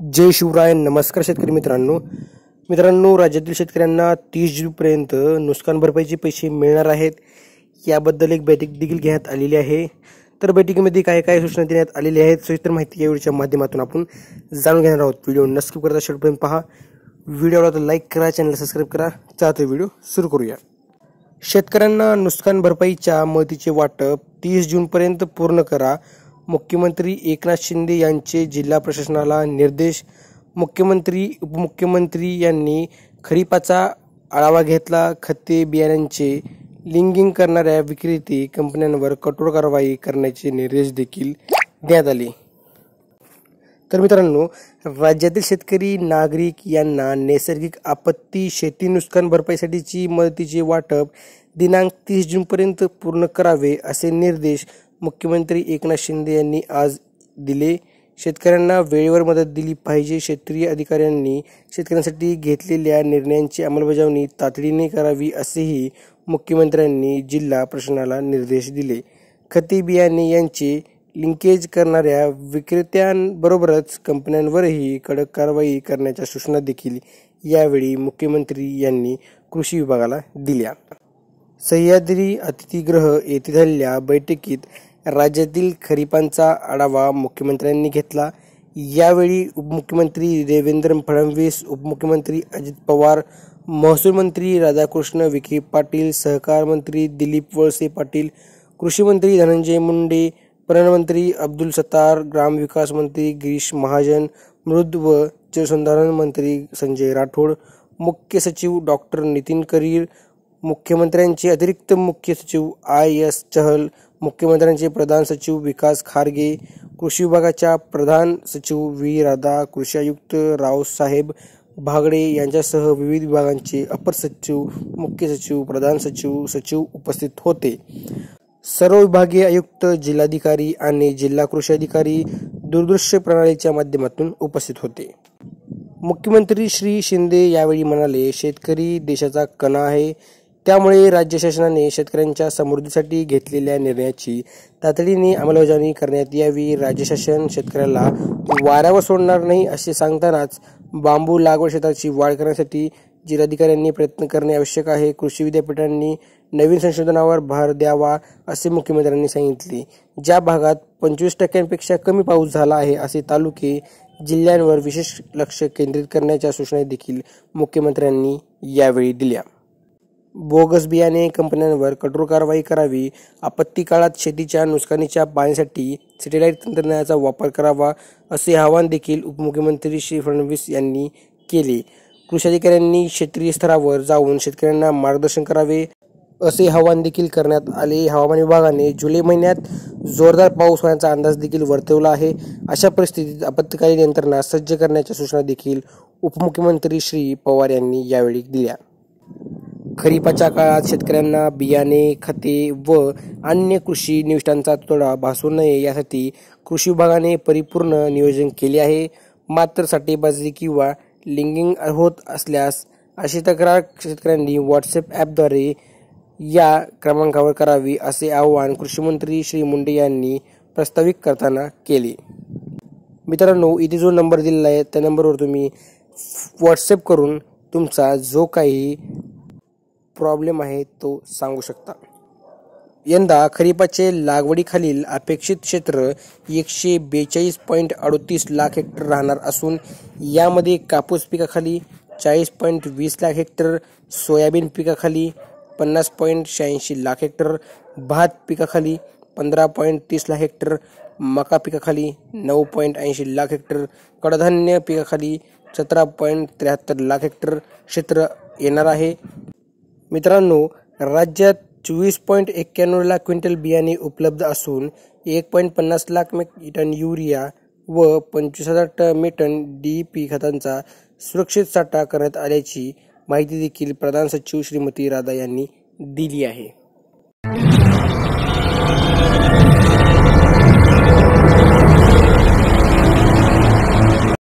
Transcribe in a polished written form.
जय शिवराय. नमस्कार शेतकरी मित्रांनो, राज्यातील शेतकऱ्यांना 30 जूनपर्यंत नुकसान भरपाईचे पैसे मिळणार आहेत. याबद्दल एक बैठक देखील घेण्यात आलेली आहे. तर बैठकीमध्ये काय काय सूचना देण्यात आलेल्या आहेत, सविस्तर माहिती या व्हिडिओच्या माध्यमातून आपण जाणून घेणार आहोत. व्हिडिओ न स्किप करता शेवटपर्यंत पहा. व्हिडिओ आवडला तर लाईक करा, चॅनलला सबस्क्राईब करा. चला व्हिडिओ सुरू करूया. शेतकऱ्यांना नुकसान भरपाईच्या मदतीचे वाटप 30 जूनपर्यंत पूर्ण करा. मुख्यमंत्री एकनाथ शिंदे यांचे जिल्हा प्रशासनाला निर्देश. मुख्यमंत्री उपमुख्यमंत्री यांनी खरीपाचा आढावा घेतला. खते बियाण्यांचे लिंकिंग करणाऱ्या विक्रेते कंपन्यांवर कठोर कारवाई करण्याचे निर्देश देखील देण्यात आले. तर मित्रांनो, राज्यातील शेतकरी नागरिक यांना नैसर्गिक आपत्ती शेती नुकसान भरपाईसाठीची मदतीचे वाटप दिनांक 30 जूनपर्यंत पूर्ण करावे, असे निर्देश मुख्यमंत्री एकनाथ शिंदे यांनी आज दिले. शेतकऱ्यांना वेळेवर मदत दिली पाहिजे. क्षेत्रीय अधिकाऱ्यांनी शेतकऱ्यांसाठी घेतलेल्या निर्णयांची अंमलबजावणी तातडीने करावी, असेही मुख्यमंत्र्यांनी जिल्हा प्रशासनाला निर्देश दिले. खते बियाणे यांचे लिंकेज करणाऱ्या विक्रेत्यांबरोबरच कंपन्यांवरही कडक कारवाई करण्याच्या सूचना देखील यावेळी मुख्यमंत्री यांनी कृषी विभागाला दिल्या. सह्याद्री अतिथीगृह येथे झालेल्या बैठकीत राज्यातील खरीपांचा आढावा मुख्यमंत्र्यांनी घेतला. यावेळी उपमुख्यमंत्री देवेंद्र फडणवीस, उपमुख्यमंत्री अजित पवार, महसूल मंत्री राधाकृष्ण विखे पाटील, सहकार मंत्री दिलीप वळसे पाटील, कृषी मंत्री धनंजय मुंडे, पर्यावरण अब्दुल सत्तार, ग्रामविकास मंत्री गिरीश महाजन, मृद व जलसंधारण मंत्री संजय राठोड, मुख्य सचिव डॉक्टर नितीन करीर, मुख्यमंत्र्यांचे अतिरिक्त मुख्य सचिव IS चहल, मुख्यमंत्र्यांचे प्रधान सचिव विकास खारगे, कृषी विभागाच्या प्रधान सचिव V राधा, कृषी आयुक्त रावसाहेब भागडे यांच्यासह विविध विभागांचे अपर सचिव, मुख्य सचिव, प्रधान सचिव उपस्थित होते. सर्व विभागीय आयुक्त, जिल्हाधिकारी आणि जिल्हा कृषी अधिकारी दूरदृश्य प्रणालीच्या माध्यमातून उपस्थित होते. मुख्यमंत्री श्री शिंदे यावेळी म्हणाले, शेतकरी देशाचा कणा आहे. त्यामुळे राज्य शासनाने शेतकऱ्यांच्या समृद्धीसाठी घेतलेल्या निर्णयाची तातडीने अंमलबजावणी करण्यात यावी. राज्य शासन शेतकऱ्याला वाऱ्यावर सोडणार नाही, असे सांगतानाच बांबू लागवड क्षेत्राची वाढ करण्यासाठी जिल्हाधिकाऱ्यांनी प्रयत्न करणे आवश्यक आहे. कृषी विद्यापीठांनी नवीन संशोधनावर भर द्यावा, असे मुख्यमंत्र्यांनी सांगितले. ज्या भागात 25% कमी पाऊस झाला आहे, असे तालुके जिल्ह्यांवर विशेष लक्ष केंद्रित करण्याच्या सूचना देखील मुख्यमंत्र्यांनी यावेळी दिल्या. बोगस बियाणे कंपन्यांवर कठोर कारवाई करावी. आपत्ती काळात शेतीच्या नुकसानीच्या पाहणीसाठी सॅटेलाईट तंत्रज्ञानाचा वापर करावा, असे आवाहन देखील उपमुख्यमंत्री श्री फडणवीस यांनी केले. कृषी अधिकाऱ्यांनी क्षेत्रीय स्तरावर जाऊन शेतकऱ्यांना मार्गदर्शन करावे, असे आवाहन देखील करण्यात आले. हवामान विभागाने जुलै महिन्यात जोरदार पाऊस होण्याचा अंदाज देखील वर्तवला आहे. अशा परिस्थितीत आपत्कालीन यंत्रणा सज्ज करण्याच्या सूचना देखील उपमुख्यमंत्री श्री पवार यांनी यावेळी दिल्या. खरीपाच्या काळात शेतकऱ्यांना बियाणे, खते व अन्य कृषी निविष्ठांचा तुटवडा भासू नये, यासाठी कृषी विभागाने परिपूर्ण नियोजन केले आहे. मात्र साठेबाजी किंवा लिंकिंग होत असल्यास अशी तक्रार शेतकऱ्यांनी व्हॉट्सअप ॲपद्वारे या क्रमांकावर करावी, असे आवाहन कृषी मंत्री श्री मुंडे यांनी प्रस्तावित करताना केले. मित्रांनो, इथे जो नंबर दिलेला आहे त्या नंबरवर तुम्ही व्हॉट्सअप करून तुमचा जो काही प्रॉब्लेम आहे तो सांगू शकता. यंदा खरीपाचे लागवडीखालील अपेक्षित क्षेत्र 142.38 लाख हेक्टर राहणार असून यामध्ये कापूस पिकाखाली 40.20 लाख हेक्टर, सोयाबीन पिकाखाली 50.86 लाख हेक्टर, भात पिकाखाली 15.30 लाख हेक्टर, मका पिकाखाली 9.80 लाख हेक्टर, कडधान्य पिकाखाली 17.73 लाख हेक्टर क्षेत्र येणार आहे. मित्रांनो, राज्यात 24.91 लाख क्विंटल बियाणे उपलब्ध असून 1.50 लाख टन युरिया व 25,000 टन DAP खतांचा सुरक्षित साठा करण्यात आल्याची माहिती देखील प्रधान सचिव श्रीमती राधा यांनी दिली आहे.